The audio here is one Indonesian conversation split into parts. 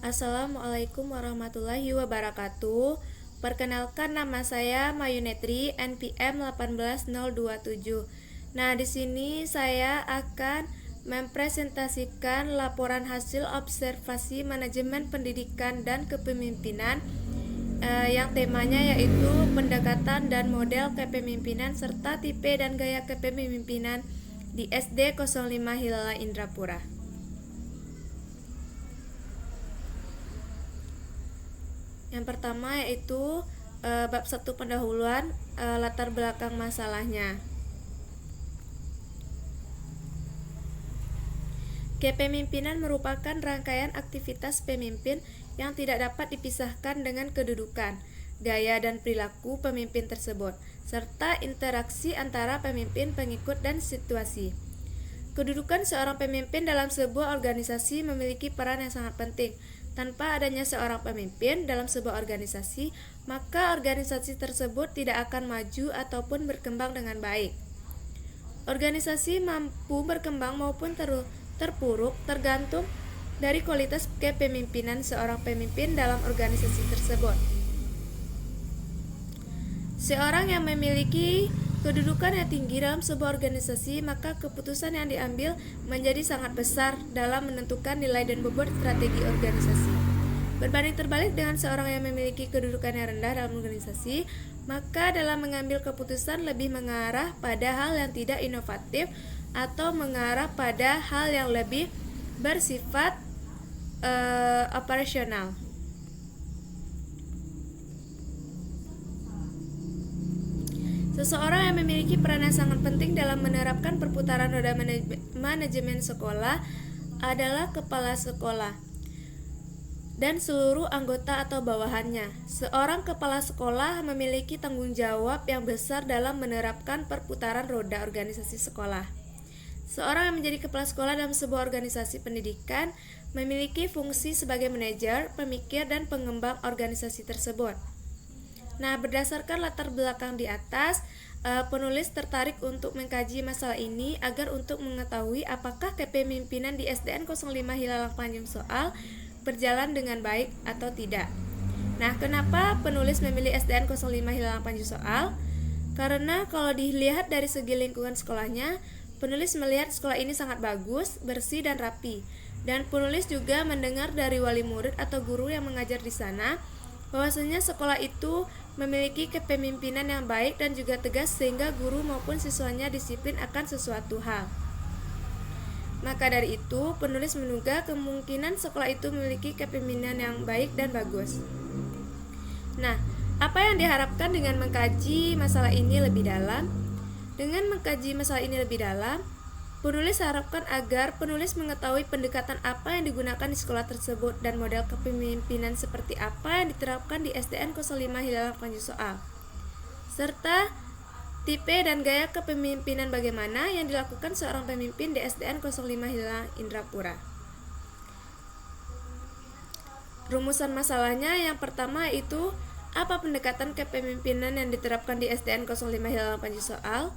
Assalamualaikum warahmatullahi wabarakatuh. Perkenalkan, nama saya Mayunetri, NPM 18027. Nah, di sini saya akan mempresentasikan laporan hasil observasi manajemen pendidikan dan kepemimpinan yang temanya yaitu pendekatan dan model kepemimpinan serta tipe dan gaya kepemimpinan di SD 05 Hilala Indrapura. Yang pertama yaitu bab 1 pendahuluan, latar belakang masalahnya. Kepemimpinan merupakan rangkaian aktivitas pemimpin yang tidak dapat dipisahkan dengan kedudukan, gaya dan perilaku pemimpin tersebut, serta interaksi antara pemimpin, pengikut, dan situasi. Kedudukan seorang pemimpin dalam sebuah organisasi memiliki peran yang sangat penting. Tanpa adanya seorang pemimpin dalam sebuah organisasi, maka organisasi tersebut tidak akan maju ataupun berkembang dengan baik. Organisasi mampu berkembang maupun terpuruk tergantung dari kualitas kepemimpinan seorang pemimpin dalam organisasi tersebut. Seorang yang memiliki kedudukan yang tinggi dalam sebuah organisasi, maka keputusan yang diambil menjadi sangat besar dalam menentukan nilai dan bobot strategi organisasi. Berbanding terbalik dengan seorang yang memiliki kedudukan yang rendah dalam organisasi, maka dalam mengambil keputusan lebih mengarah pada hal yang tidak inovatif atau mengarah pada hal yang lebih bersifat operasional. Seseorang yang memiliki peran yang sangat penting dalam menerapkan perputaran roda manajemen sekolah adalah kepala sekolah dan seluruh anggota atau bawahannya. Seorang kepala sekolah memiliki tanggung jawab yang besar dalam menerapkan perputaran roda organisasi sekolah. Seorang yang menjadi kepala sekolah dalam sebuah organisasi pendidikan memiliki fungsi sebagai manajer, pemikir, dan pengembang organisasi tersebut. Nah, berdasarkan latar belakang di atas, penulis tertarik untuk mengkaji masalah ini agar untuk mengetahui apakah kepemimpinan di SDN 05 Hilalang Panjung Soal berjalan dengan baik atau tidak. Nah, kenapa penulis memilih SDN 05 Hilalang Panjung Soal? Karena kalau dilihat dari segi lingkungan sekolahnya, penulis melihat sekolah ini sangat bagus, bersih, dan rapi. Dan penulis juga mendengar dari wali murid atau guru yang mengajar di sana bahwasanya sekolah itu memiliki kepemimpinan yang baik dan juga tegas sehingga guru maupun siswanya disiplin akan sesuatu hal. Maka dari itu, penulis menduga kemungkinan sekolah itu memiliki kepemimpinan yang baik dan bagus. Nah, apa yang diharapkan dengan mengkaji masalah ini lebih dalam? Dengan mengkaji masalah ini lebih dalam, penulis harapkan agar penulis mengetahui pendekatan apa yang digunakan di sekolah tersebut dan model kepemimpinan seperti apa yang diterapkan di SDN 05 Hilalang Panjung Soal, serta tipe dan gaya kepemimpinan bagaimana yang dilakukan seorang pemimpin di SDN 05 Hilalang Indrapura. Rumusan masalahnya yang pertama yaitu apa pendekatan kepemimpinan yang diterapkan di SDN 05 Hilalang Panjung Soal.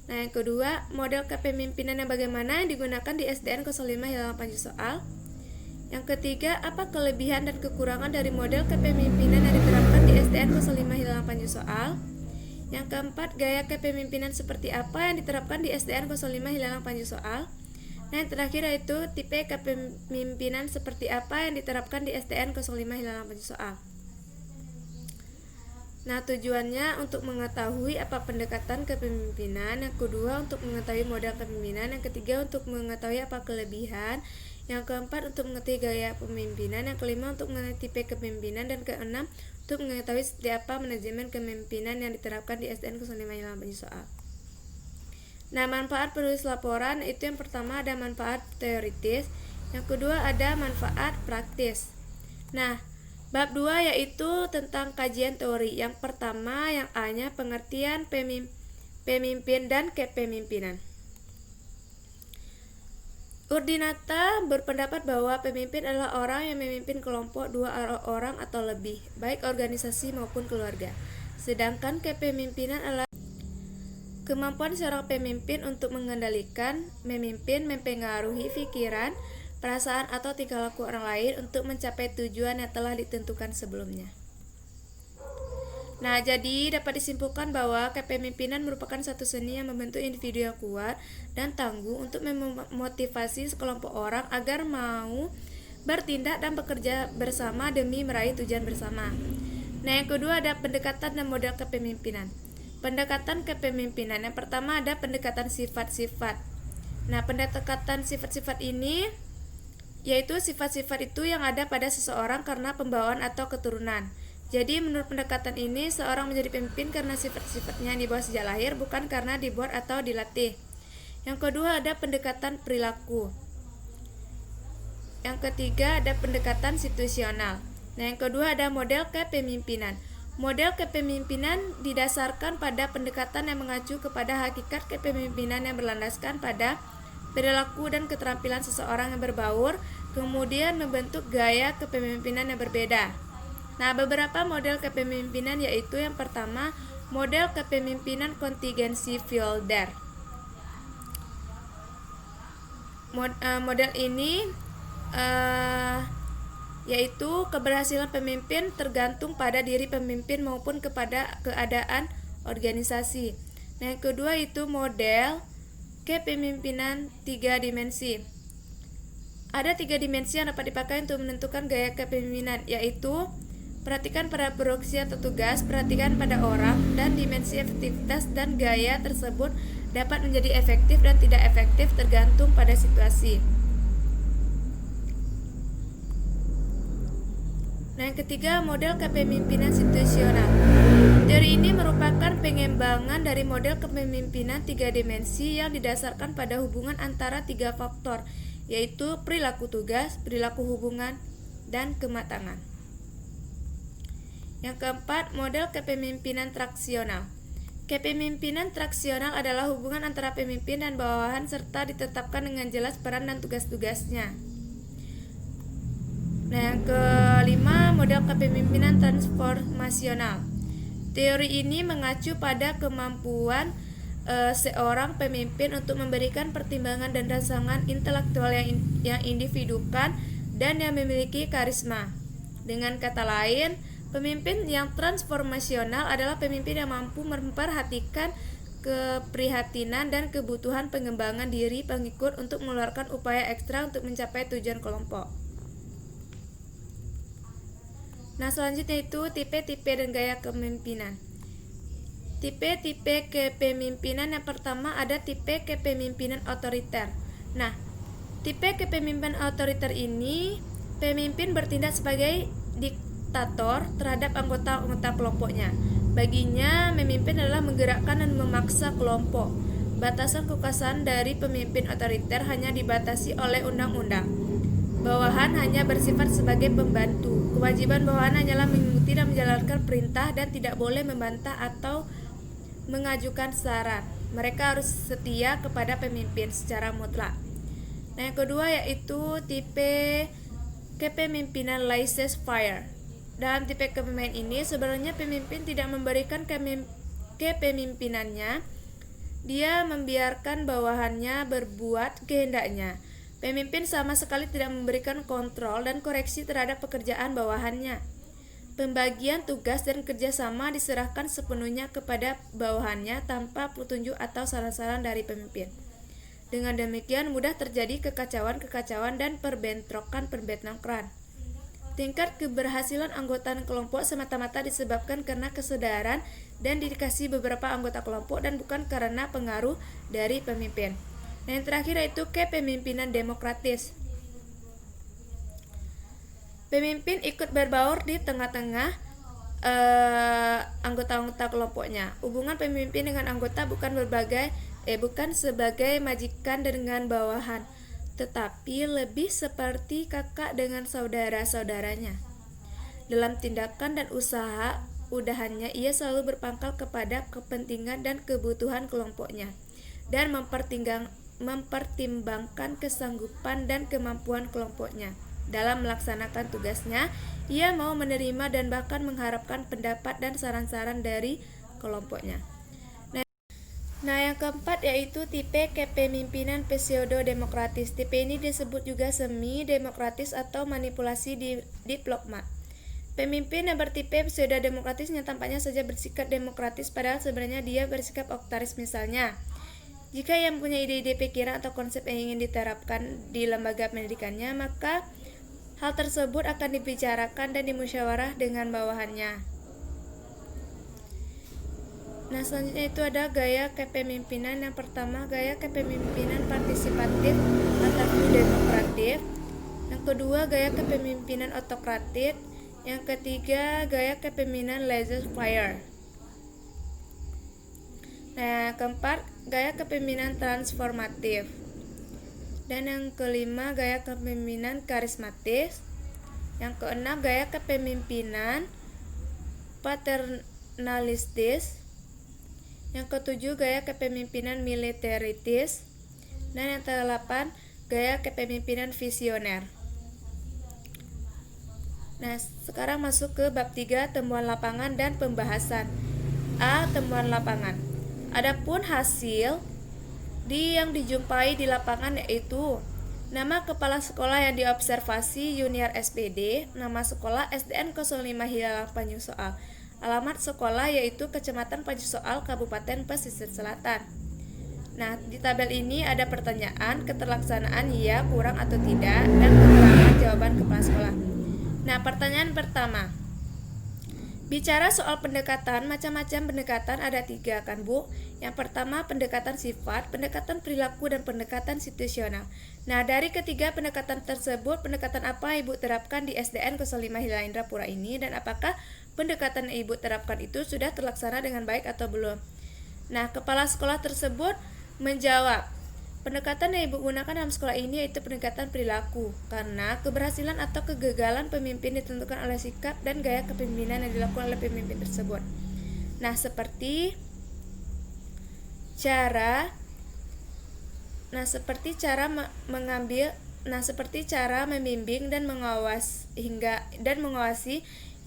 Nah, yang kedua, model kepemimpinan yang bagaimana yang digunakan di SDN 05 Hilalang Panjung Soal. Yang ketiga, apa kelebihan dan kekurangan dari model kepemimpinan yang diterapkan di SDN 05 Hilalang Panjung Soal. Yang keempat, gaya kepemimpinan seperti apa yang diterapkan di SDN 05 Hilalang Panjung Soal. Nah, yang terakhir yaitu tipe kepemimpinan seperti apa yang diterapkan di SDN 05 Hilalang Panjung Soal. Nah, tujuannya untuk mengetahui apa pendekatan kepemimpinan, yang kedua untuk mengetahui model kepemimpinan, yang ketiga untuk mengetahui apa kelebihan, yang keempat untuk mengetahui gaya pemimpinan, yang kelima untuk mengetahui tipe kepemimpinan, dan keenam untuk mengetahui seperti apa manajemen kepemimpinan yang diterapkan di SDN 05 Hilalang Panjung Soal. Nah, manfaat penulis laporan itu yang pertama ada manfaat teoritis, yang kedua ada manfaat praktis. Nah, bab 2 yaitu tentang kajian teori. Yang pertama yang A-nya pengertian pemimpin dan kepemimpinan. Urdinata berpendapat bahwa pemimpin adalah orang yang memimpin kelompok 2 orang atau lebih, baik organisasi maupun keluarga. Sedangkan kepemimpinan adalah kemampuan seorang pemimpin untuk mengendalikan, memimpin, mempengaruhi pikiran, perasaan atau tingkah laku orang lain untuk mencapai tujuan yang telah ditentukan sebelumnya. Nah, jadi dapat disimpulkan bahwa kepemimpinan merupakan satu seni yang membentuk individu yang kuat dan tangguh untuk memotivasi sekelompok orang agar mau bertindak dan bekerja bersama demi meraih tujuan bersama. Nah, yang kedua ada pendekatan dan model kepemimpinan. Pendekatan kepemimpinan yang pertama ada pendekatan sifat-sifat. Nah, pendekatan sifat-sifat ini yaitu sifat-sifat itu yang ada pada seseorang karena pembawaan atau keturunan. Jadi menurut pendekatan ini, seorang menjadi pemimpin karena sifat-sifatnya yang dibawa sejak lahir, bukan karena dibuat atau dilatih. Yang kedua ada pendekatan perilaku. Yang ketiga ada pendekatan situasional. Nah, yang kedua ada model kepemimpinan. Model kepemimpinan didasarkan pada pendekatan yang mengacu kepada hakikat kepemimpinan yang berlandaskan pada perilaku dan keterampilan seseorang yang berbaur, kemudian membentuk gaya kepemimpinan yang berbeda. Nah, beberapa model kepemimpinan yaitu yang pertama, model kepemimpinan kontingensi Fielder. Model ini yaitu keberhasilan pemimpin tergantung pada diri pemimpin maupun kepada keadaan organisasi. Nah, yang kedua itu model kepemimpinan 3 dimensi. Ada 3 dimensi yang dapat dipakai untuk menentukan gaya kepemimpinan, yaitu perhatikan pada produksi atau tugas, perhatikan pada orang, dan dimensi efektivitas dan gaya tersebut dapat menjadi efektif dan tidak efektif tergantung pada situasi. Nah, yang ketiga, model kepemimpinan situasional. Teori ini merupakan pengembangan dari model kepemimpinan 3 dimensi yang didasarkan pada hubungan antara 3 faktor, yaitu perilaku tugas, perilaku hubungan, dan kematangan. Yang keempat, model kepemimpinan traksional. Kepemimpinan traksional adalah hubungan antara pemimpin dan bawahan serta ditetapkan dengan jelas peran dan tugas-tugasnya. Nah, yang kelima, model kepemimpinan transformasional. Teori ini mengacu pada kemampuan seorang pemimpin untuk memberikan pertimbangan dan rangsangan intelektual yang individukan dan yang memiliki karisma. Dengan kata lain, pemimpin yang transformasional adalah pemimpin yang mampu memperhatikan keprihatinan dan kebutuhan pengembangan diri pengikut untuk mengeluarkan upaya ekstra untuk mencapai tujuan kelompok. Nah, selanjutnya itu tipe-tipe dan gaya kepemimpinan. Tipe-tipe kepemimpinan yang pertama ada tipe kepemimpinan otoriter. Nah, tipe kepemimpinan otoriter ini pemimpin bertindak sebagai diktator terhadap anggota-anggota kelompoknya. Baginya, memimpin adalah menggerakkan dan memaksa kelompok. Batasan kekuasaan dari pemimpin otoriter hanya dibatasi oleh undang-undang. Bawahan hanya bersifat sebagai pembantu. Kewajiban bawahan hanyalah mengikuti dan menjalankan perintah dan tidak boleh membantah atau mengajukan saran. Mereka harus setia kepada pemimpin secara mutlak. Nah, yang kedua yaitu tipe kepemimpinan laissez-faire. Dalam tipe kepemimpinan ini sebenarnya pemimpin tidak memberikan kepemimpinannya. Dia membiarkan bawahannya berbuat kehendaknya. Pemimpin sama sekali tidak memberikan kontrol dan koreksi terhadap pekerjaan bawahannya. Pembagian tugas dan kerjasama diserahkan sepenuhnya kepada bawahannya tanpa petunjuk atau saran-saran dari pemimpin. Dengan demikian mudah terjadi kekacauan dan perbentrokan. Tingkat keberhasilan anggota kelompok semata-mata disebabkan karena kesadaran dan dedikasi beberapa anggota kelompok dan bukan karena pengaruh dari pemimpin. Nah, yang terakhir yaitu kepemimpinan demokratis. Pemimpin ikut berbaur di tengah-tengah anggota-anggota kelompoknya. Hubungan pemimpin dengan anggota bukan sebagai majikan dengan bawahan, tetapi lebih seperti kakak dengan saudara-saudaranya. Dalam tindakan dan udahannya ia selalu berpangkal kepada kepentingan dan kebutuhan kelompoknya dan mempertimbangkan kesanggupan dan kemampuan kelompoknya. Dalam melaksanakan tugasnya, ia mau menerima dan bahkan mengharapkan pendapat dan saran-saran dari kelompoknya. Nah, yang keempat yaitu tipe kepemimpinan pseudo-demokratis. Tipe ini disebut juga semi-demokratis atau manipulasi diplomat. Pemimpin yang bertipe pseudo-demokratis yang tampaknya saja bersikap demokratis padahal sebenarnya dia bersikap otoritaris. Misalnya, jika ia mempunyai ide-ide pikiran atau konsep yang ingin diterapkan di lembaga pendidikannya, maka hal tersebut akan dibicarakan dan dimusyawarah dengan bawahannya. Nah, selanjutnya itu ada gaya kepemimpinan. Yang pertama, gaya kepemimpinan partisipatif atau demokratif. Yang kedua, gaya kepemimpinan otokratik. Yang ketiga, gaya kepemimpinan laissez-faire. Nah, yang keempat, gaya kepemimpinan transformatif. Dan yang kelima, gaya kepemimpinan karismatis. Yang keenam, gaya kepemimpinan paternalistis. Yang ketujuh, gaya kepemimpinan militaritis. Dan yang kedelapan, gaya kepemimpinan visioner. Nah, sekarang masuk ke bab 3, temuan lapangan dan pembahasan. A. Temuan lapangan. Adapun hasil yang dijumpai di lapangan yaitu nama kepala sekolah yang diobservasi Junior SPD, nama sekolah SDN 05 Hilalang Panyusoal, alamat sekolah yaitu Kecamatan Panyusoal, Kabupaten Pesisir Selatan. Nah, di tabel ini ada pertanyaan, keterlaksanaan ya, kurang atau tidak, dan keterangan jawaban kepala sekolah. Nah, pertanyaan pertama. Bicara soal pendekatan, macam-macam pendekatan ada 3 kan Bu? Yang pertama pendekatan sifat, pendekatan perilaku, dan pendekatan situasional. Nah, dari ketiga pendekatan tersebut, pendekatan apa Ibu terapkan di SDN 05 Hilalang Indrapura ini, dan apakah pendekatan yang Ibu terapkan itu sudah terlaksana dengan baik atau belum? Nah, kepala sekolah tersebut menjawab, pendekatan yang Ibu gunakan dalam sekolah ini yaitu pendekatan perilaku, karena keberhasilan atau kegagalan pemimpin ditentukan oleh sikap dan gaya kepemimpinan yang dilakukan oleh pemimpin tersebut. Nah, seperti cara membimbing dan mengawasi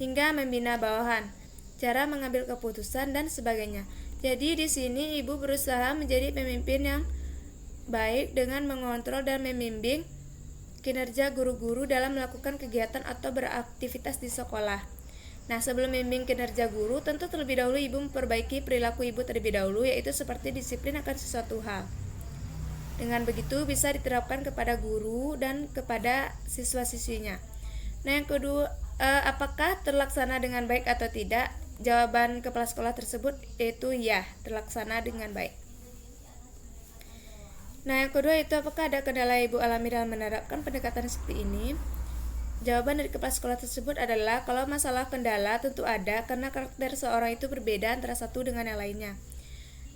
hingga membina bawahan, cara mengambil keputusan dan sebagainya. Jadi di sini Ibu berusaha menjadi pemimpin yang baik dengan mengontrol dan membimbing kinerja guru-guru dalam melakukan kegiatan atau beraktivitas di sekolah. Nah, sebelum membimbing kinerja guru, tentu terlebih dahulu Ibu memperbaiki perilaku Ibu terlebih dahulu, yaitu seperti disiplin akan sesuatu hal. Dengan begitu bisa diterapkan kepada guru dan kepada siswa-siswinya. Nah, yang kedua, apakah terlaksana dengan baik atau tidak? Jawaban kepala sekolah tersebut yaitu ya, terlaksana dengan baik. Nah, yang kedua itu apakah ada kendala Ibu alami dalam menerapkan pendekatan seperti ini? Jawaban dari kepala sekolah tersebut adalah kalau masalah kendala tentu ada, karena karakter seorang itu berbeda antara satu dengan yang lainnya.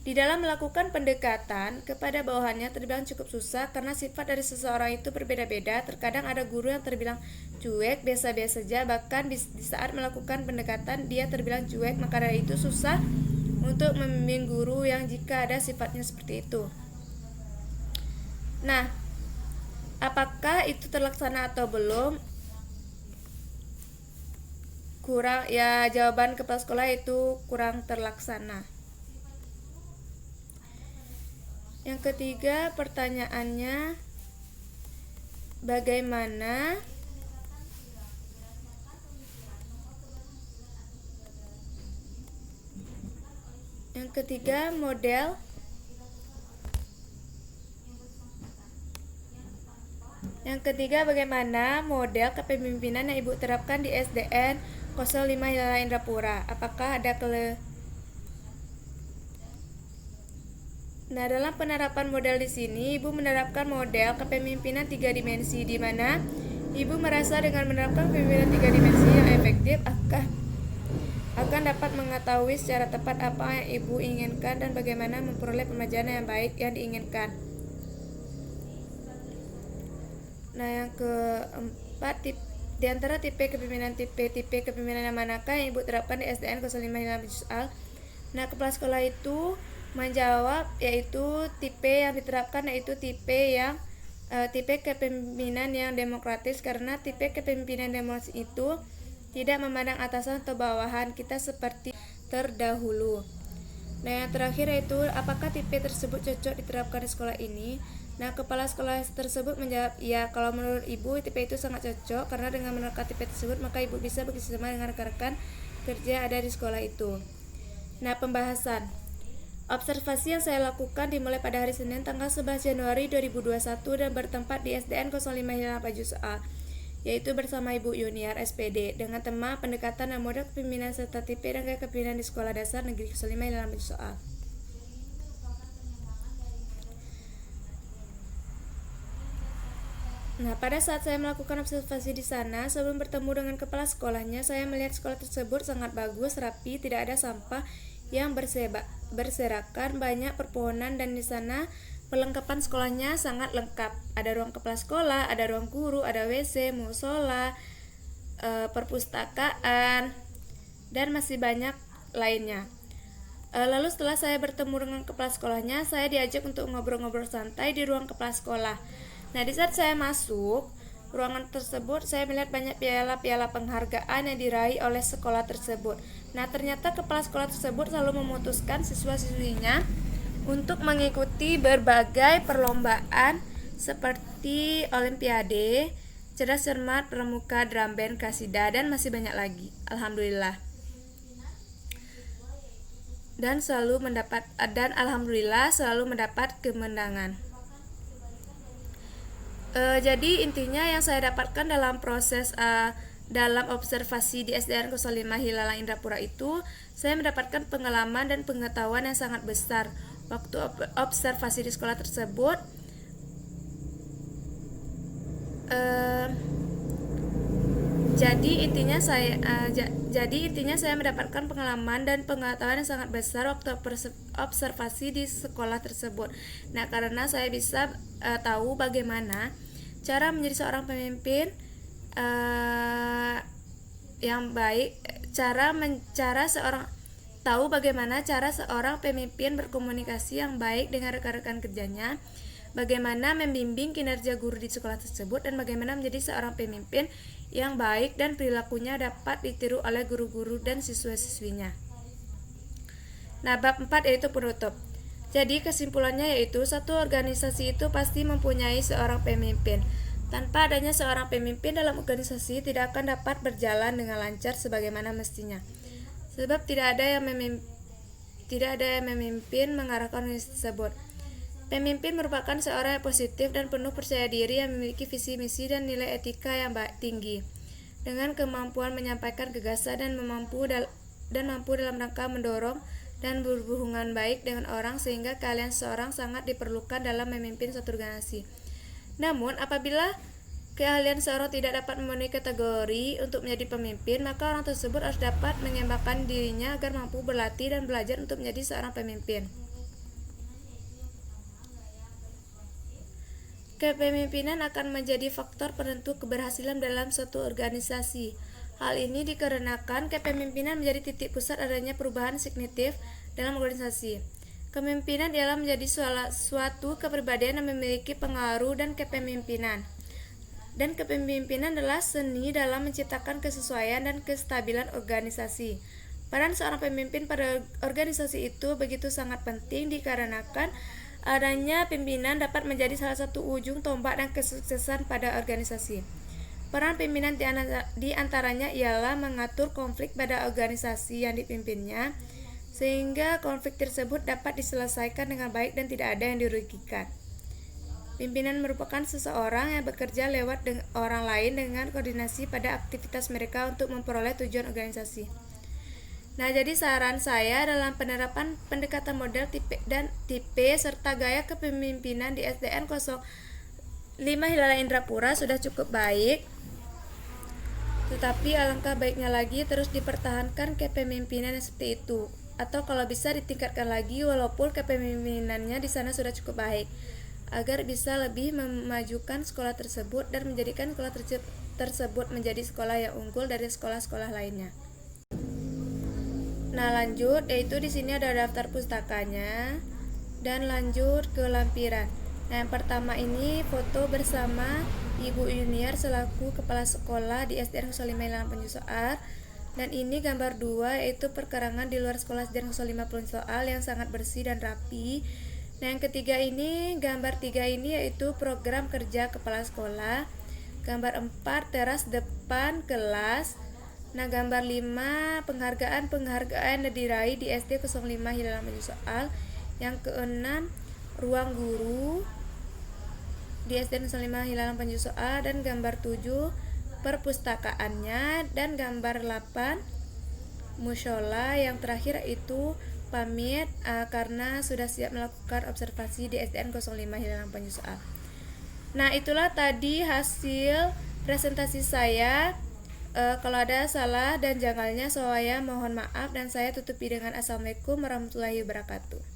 Di dalam melakukan pendekatan kepada bawahannya terbilang cukup susah karena sifat dari seseorang itu berbeda-beda. Terkadang ada guru yang terbilang cuek, biasa-biasa saja, bahkan di saat melakukan pendekatan dia terbilang cuek, maka dari itu susah untuk membimbing guru yang jika ada sifatnya seperti itu. Nah, apakah itu terlaksana atau belum? Kurang ya, jawaban kepala sekolah itu kurang terlaksana. Yang ketiga, pertanyaannya bagaimana model kepemimpinan yang Ibu terapkan di SDN 05 Hilalang Indrapura? Apakah ada Nah, dalam penerapan model di sini, Ibu menerapkan model kepemimpinan 3 dimensi, di mana Ibu merasa dengan menerapkan kepemimpinan 3 dimensi yang efektif akan dapat mengetahui secara tepat apa yang Ibu inginkan dan bagaimana memperoleh pemajaran yang baik yang diinginkan. Nah, yang keempat, di antara tipe kepemimpinan yang manakah yang Ibu terapkan di SDN 05 Hilalang Panyusoal? Nah, kepala sekolah itu menjawab yaitu tipe yang diterapkan yaitu tipe kepemimpinan yang demokratis, karena tipe kepemimpinan demokratis itu tidak memandang atasan atau bawahan kita seperti terdahulu. Nah, yang terakhir yaitu apakah tipe tersebut cocok diterapkan di sekolah ini? Nah, kepala sekolah tersebut menjawab, ya, kalau menurut ibu tipe itu sangat cocok karena dengan menerapkan tipe tersebut maka ibu bisa bekerjasama dengan rekan-rekan kerja yang ada di sekolah itu. Nah, pembahasan. Observasi yang saya lakukan dimulai pada hari Senin tanggal 11 Januari 2021 dan bertempat di SDN 05 Hilang Pajus A, yaitu bersama Ibu Yuniar SPD dengan tema pendekatan dan model kepemimpinan serta tipe dan gaya kepemimpinan di Sekolah Dasar Negeri 05 Hilang Pajus A. Nah, pada saat saya melakukan observasi di sana, sebelum bertemu dengan kepala sekolahnya, saya melihat sekolah tersebut sangat bagus, rapi, tidak ada sampah yang berserakan, banyak perpohonan, dan di sana perlengkapan sekolahnya sangat lengkap. Ada ruang kepala sekolah, ada ruang guru, ada WC, musola, perpustakaan, dan masih banyak lainnya. Lalu setelah saya bertemu dengan kepala sekolahnya, saya diajak untuk ngobrol-ngobrol santai di ruang kepala sekolah. Nah, di saat saya masuk ruangan tersebut, saya melihat banyak piala-piala penghargaan yang diraih oleh sekolah tersebut. Nah, ternyata kepala sekolah tersebut selalu memutuskan siswa-siswinya untuk mengikuti berbagai perlombaan seperti Olimpiade, cerdas cermat, pramuka, drum band, kasida, dan masih banyak lagi. Alhamdulillah. Dan alhamdulillah selalu mendapat kemenangan. Jadi intinya yang saya dapatkan dalam proses dalam observasi di SDN 05 Hilalang Indrapura itu, saya mendapatkan pengalaman dan pengetahuan yang sangat besar waktu observasi di sekolah tersebut. Jadi intinya saya mendapatkan pengalaman dan pengetahuan yang sangat besar waktu observasi di sekolah tersebut. Nah, karena saya bisa tahu bagaimana cara menjadi seorang pemimpin yang baik, tahu bagaimana cara seorang pemimpin berkomunikasi yang baik dengan rekan-rekan kerjanya, bagaimana membimbing kinerja guru di sekolah tersebut, dan bagaimana menjadi seorang pemimpin yang baik dan perilakunya dapat ditiru oleh guru-guru dan siswa-siswinya. Nah, bab 4 yaitu penutup. Jadi kesimpulannya yaitu satu organisasi itu pasti mempunyai seorang pemimpin. Tanpa adanya seorang pemimpin dalam organisasi tidak akan dapat berjalan dengan lancar sebagaimana mestinya. Sebab tidak ada yang memimpin mengarahkan organisasi tersebut. Pemimpin merupakan seorang yang positif dan penuh percaya diri yang memiliki visi misi dan nilai etika yang tinggi, dengan kemampuan menyampaikan gagasan dan mampu dalam rangka mendorong dan berhubungan baik dengan orang, sehingga keahlian seorang sangat diperlukan dalam memimpin suatu organisasi. Namun, apabila keahlian seorang tidak dapat memenuhi kategori untuk menjadi pemimpin, maka orang tersebut harus dapat mengembangkan dirinya agar mampu berlatih dan belajar untuk menjadi seorang pemimpin. Kepemimpinan akan menjadi faktor penentu keberhasilan dalam suatu organisasi. Hal ini dikarenakan kepemimpinan menjadi titik pusat adanya perubahan signifikan dalam organisasi. Kepemimpinan ialah menjadi suatu kepribadian yang memiliki pengaruh dan kepemimpinan. Dan kepemimpinan adalah seni dalam menciptakan kesesuaian dan kestabilan organisasi. Peran seorang pemimpin pada organisasi itu begitu sangat penting dikarenakan adanya pimpinan dapat menjadi salah satu ujung tombak dan kesuksesan pada organisasi. Peran pimpinan di antaranya ialah mengatur konflik pada organisasi yang dipimpinnya, sehingga konflik tersebut dapat diselesaikan dengan baik dan tidak ada yang dirugikan. Pimpinan merupakan seseorang yang bekerja lewat orang lain dengan koordinasi pada aktivitas mereka untuk memperoleh tujuan organisasi. Nah, jadi saran saya dalam penerapan pendekatan model tipe serta gaya kepemimpinan di SDN 05 Hilalang Indrapura sudah cukup baik. Tetapi alangkah baiknya lagi terus dipertahankan kepemimpinan seperti itu, atau kalau bisa ditingkatkan lagi walaupun kepemimpinannya di sana sudah cukup baik, agar bisa lebih memajukan sekolah tersebut dan menjadikan sekolah tersebut menjadi sekolah yang unggul dari sekolah-sekolah lainnya. Nah, lanjut, yaitu di sini ada daftar pustakanya dan lanjut ke lampiran. Nah, yang pertama ini foto bersama Ibu Yuniar selaku kepala sekolah di SDN 05 Hilalang Pajus A. Dan ini gambar 2 yaitu perkarangan di luar sekolah SDN 050 soal yang sangat bersih dan rapi. Nah, yang ketiga ini, gambar 3 ini yaitu program kerja kepala sekolah. Gambar 4 teras depan kelas. Nah, gambar 5 penghargaan yang diraih di SD 05 Hilalang Penyu Soal. Yang keenam, ruang guru di SD 05 Hilalang Penyu Soal. Dan gambar 7 perpustakaannya. Dan gambar 8 musyola. Yang terakhir itu pamit karena sudah siap melakukan observasi di SDN 05 Hilalang Penyu Soal. Nah, itulah tadi hasil presentasi saya. Kalau ada salah dan janggalnya saya mohon maaf, dan saya tutupi dengan assalamualaikum warahmatullahi wabarakatuh.